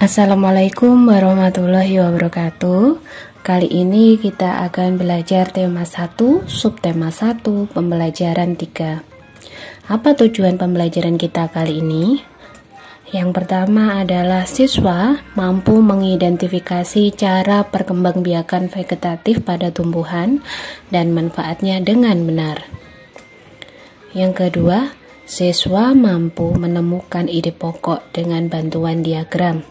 Assalamualaikum warahmatullahi wabarakatuh. Kali ini kita akan belajar tema 1, subtema 1, pembelajaran 3. Apa tujuan pembelajaran kita kali ini? Yang pertama adalah siswa mampu mengidentifikasi cara perkembangbiakan vegetatif pada tumbuhan dan manfaatnya dengan benar. Yang kedua, siswa mampu menemukan ide pokok dengan bantuan diagram.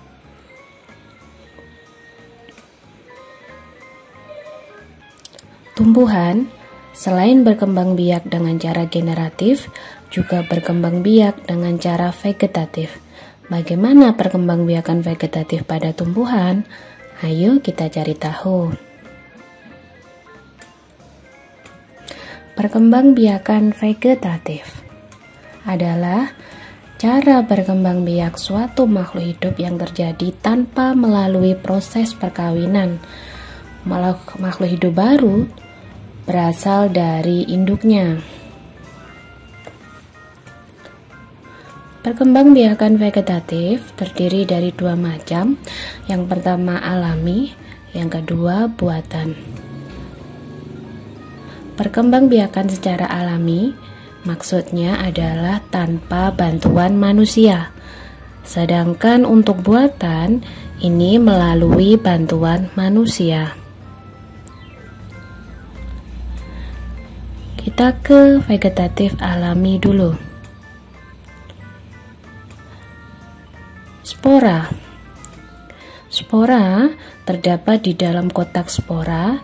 Tumbuhan, selain berkembang biak dengan cara generatif, juga berkembang biak dengan cara vegetatif. Bagaimana perkembangbiakan vegetatif pada tumbuhan? Ayo kita cari tahu. Perkembangbiakan vegetatif adalah cara berkembang biak suatu makhluk hidup yang terjadi tanpa melalui proses perkawinan. Makhluk hidup baru berasal dari induknya. Perkembangbiakan vegetatif terdiri dari dua macam. Yang pertama alami, yang kedua buatan. Perkembangbiakan secara alami maksudnya adalah tanpa bantuan manusia. Sedangkan untuk buatan ini melalui bantuan manusia. Kita ke vegetatif alami dulu. Spora. Spora terdapat di dalam kotak spora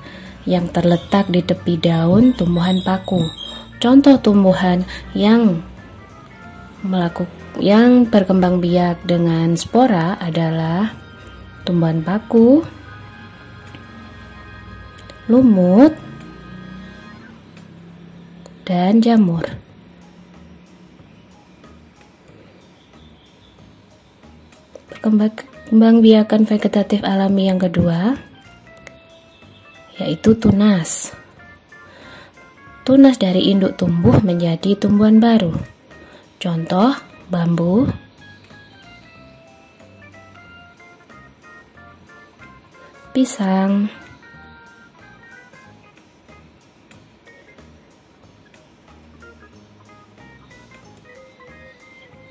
yang terletak di tepi daun tumbuhan paku. Contoh tumbuhan yang berkembang biak dengan spora adalah tumbuhan paku, lumut, dan jamur. Perkembangbiakan vegetatif alami yang kedua yaitu tunas. Tunas dari induk tumbuh menjadi tumbuhan baru. Contoh bambu, pisang,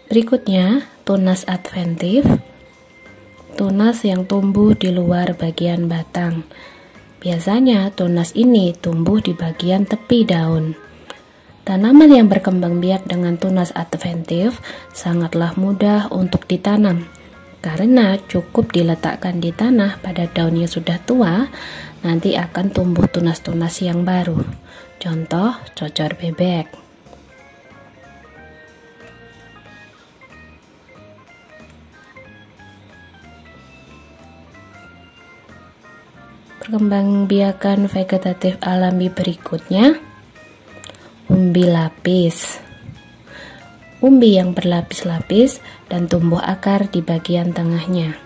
berikutnya tunas adventif, tunas yang tumbuh di luar bagian batang. Biasanya tunas ini tumbuh di bagian tepi daun. Tanaman yang berkembang biak dengan tunas adventif sangatlah mudah untuk ditanam, karena cukup diletakkan di tanah pada daun yang sudah tua, nanti akan tumbuh tunas-tunas yang baru. Contoh cocor bebek. Perkembangbiakan vegetatif alami berikutnya, umbi lapis. Umbi yang berlapis-lapis dan tumbuh akar di bagian tengahnya.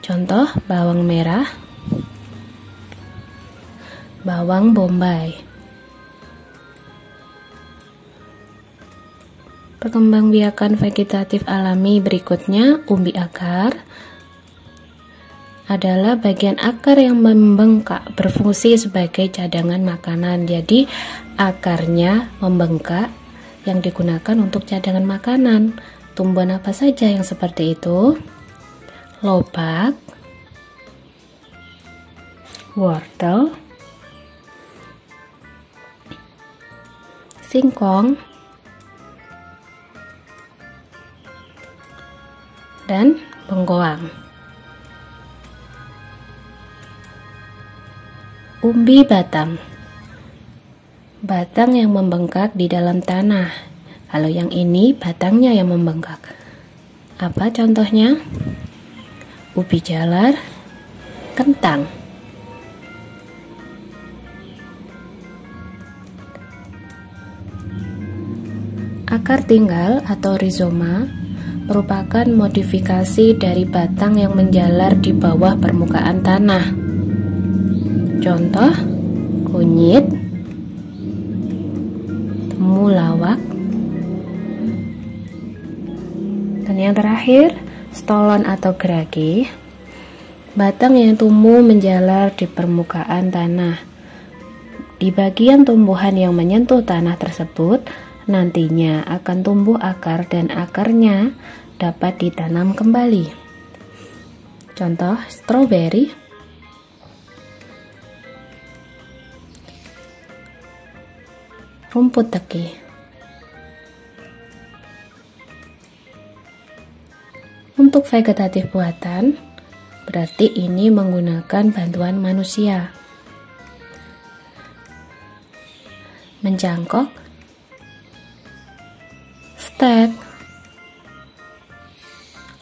Contoh bawang merah, bawang bombay. Perkembangbiakan vegetatif alami berikutnya, umbi akar, adalah bagian akar yang membengkak berfungsi sebagai cadangan makanan. Jadi akarnya membengkak yang digunakan untuk cadangan makanan. Tumbuhan apa saja yang seperti itu? Lobak, wortel, singkong, dan bengkoang. Umbi batang. Batang yang membengkak di dalam tanah. Kalau yang ini batangnya yang membengkak. Apa contohnya? Ubi jalar, kentang. Akar tinggal atau rizoma merupakan modifikasi dari batang yang menjalar di bawah permukaan tanah. Contoh kunyit, temulawak, terakhir, stolon atau geragi, batang yang tumbuh menjalar di permukaan tanah. Di bagian tumbuhan yang menyentuh tanah tersebut, nantinya akan tumbuh akar dan akarnya dapat ditanam kembali. Contoh, stroberi. Rumput teki. Untuk vegetatif buatan, berarti ini menggunakan bantuan manusia. Menjangkok, stek,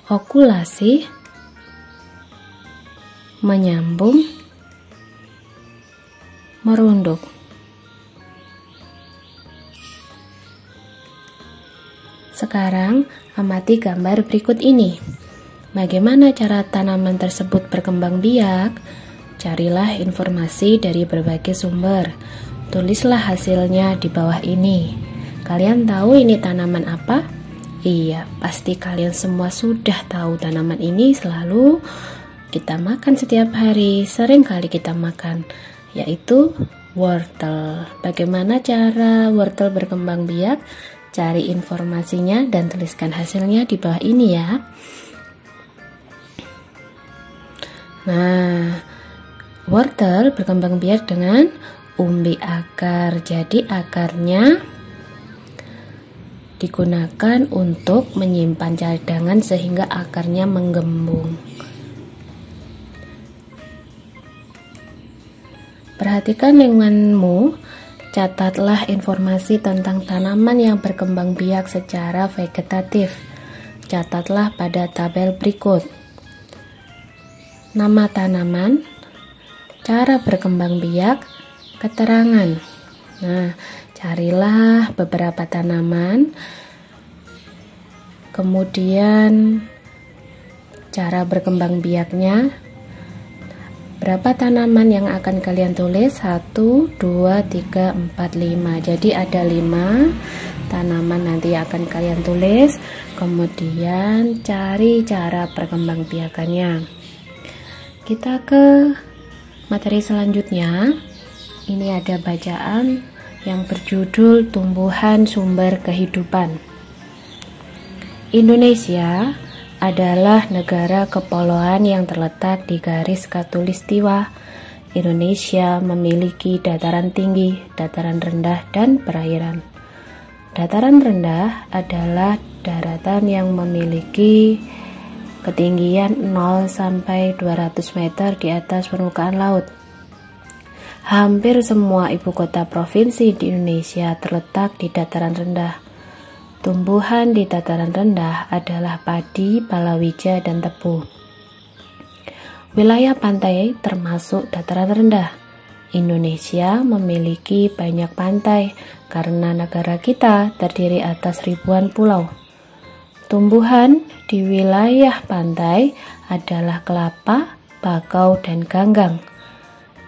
okulasi, menyambung, merunduk. Sekarang, amati gambar berikut ini. Bagaimana cara tanaman tersebut berkembang biak? Carilah informasi dari berbagai sumber. Tulislah hasilnya di bawah ini. Kalian tahu ini tanaman apa? Iya, pasti kalian semua sudah tahu tanaman ini selalu kita makan setiap hari, sering kali kita makan, yaitu wortel. Bagaimana cara wortel berkembang biak? Cari informasinya dan tuliskan hasilnya di bawah ini ya. Nah, wortel berkembang biak dengan umbi akar. Jadi akarnya digunakan untuk menyimpan cadangan sehingga akarnya menggembung. Perhatikan lingkunganmu. Catatlah informasi tentang tanaman yang berkembang biak secara vegetatif. Catatlah pada tabel berikut. Nama tanaman, cara berkembang biak, keterangan. Nah, carilah beberapa tanaman, kemudian cara berkembang biaknya. Berapa tanaman yang akan kalian tulis? 1, 2, 3, 4, 5. Jadi ada 5 tanaman nanti akan kalian tulis. Kemudian cari cara perkembangbiakannya. Kita ke materi selanjutnya. Ini ada bacaan yang berjudul Tumbuhan Sumber Kehidupan. Indonesia adalah negara kepulauan yang terletak di garis khatulistiwa. Indonesia memiliki dataran tinggi, dataran rendah, dan perairan. Dataran rendah adalah daratan yang memiliki ketinggian 0 sampai 200 meter di atas permukaan laut. Hampir semua ibu kota provinsi di Indonesia terletak di dataran rendah. Tumbuhan di dataran rendah adalah padi, palawija, dan tebu. Wilayah pantai termasuk dataran rendah. Indonesia memiliki banyak pantai karena negara kita terdiri atas ribuan pulau. Tumbuhan di wilayah pantai adalah kelapa, bakau, dan ganggang.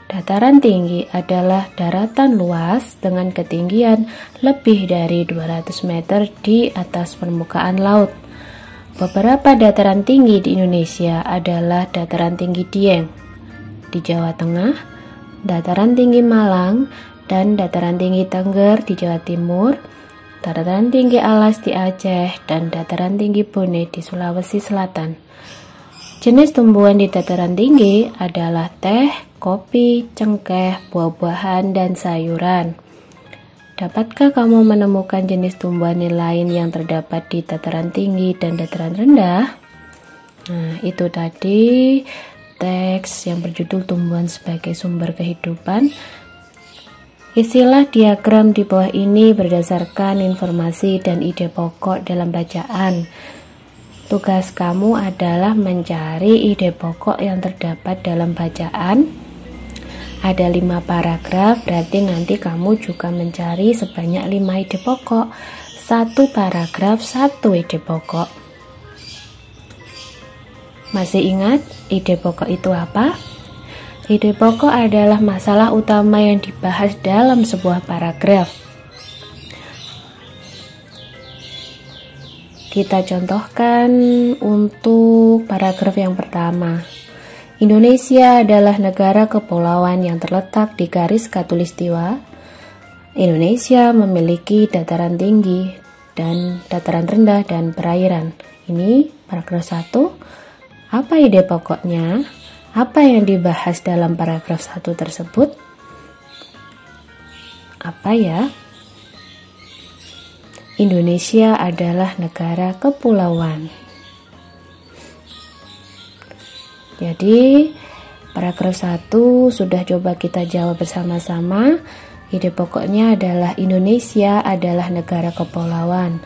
Dataran tinggi adalah daratan luas dengan ketinggian lebih dari 200 meter di atas permukaan laut. Beberapa dataran tinggi di Indonesia adalah dataran tinggi Dieng di Jawa Tengah, dataran tinggi Malang, dan dataran tinggi Tengger di Jawa Timur, dataran tinggi Alas di Aceh, dan dataran tinggi Bone di Sulawesi Selatan. Jenis tumbuhan di dataran tinggi adalah teh, kopi, cengkeh, buah-buahan, dan sayuran. Dapatkah kamu menemukan jenis tumbuhan lain yang terdapat di dataran tinggi dan dataran rendah? Nah, itu tadi teks yang berjudul Tumbuhan sebagai Sumber Kehidupan. Isilah diagram di bawah ini berdasarkan informasi dan ide pokok dalam bacaan. Tugas kamu adalah mencari ide pokok yang terdapat dalam bacaan. Ada 5 paragraf, berarti nanti kamu juga mencari sebanyak 5 ide pokok. 1 paragraf, 1 ide pokok. Masih ingat ide pokok itu apa? Ide pokok adalah masalah utama yang dibahas dalam sebuah paragraf. Kita contohkan untuk paragraf yang pertama. Indonesia adalah negara kepulauan yang terletak di garis khatulistiwa. Indonesia memiliki dataran tinggi dan dataran rendah dan perairan. Ini paragraf 1. Apa ide pokoknya? Apa yang dibahas dalam paragraf 1 tersebut? Apa ya? Indonesia adalah negara kepulauan. Jadi, paragraf 1 sudah coba kita jawab bersama-sama. Ide pokoknya adalah Indonesia adalah negara kepulauan.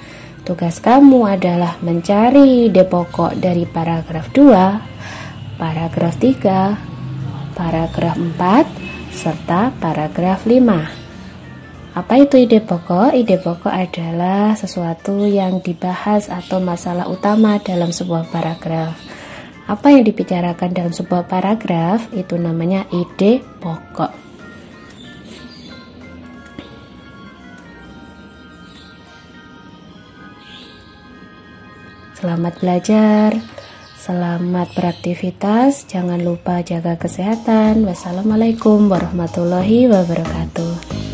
Tugas kamu adalah mencari ide pokok dari paragraf 2, paragraf 3, paragraf 4, serta paragraf 5. Apa itu ide pokok? Ide pokok adalah sesuatu yang dibahas atau masalah utama dalam sebuah paragraf. Apa yang dibicarakan dalam sebuah paragraf itu namanya ide pokok. Selamat belajar, selamat beraktivitas, jangan lupa jaga kesehatan. Wassalamualaikum warahmatullahi wabarakatuh.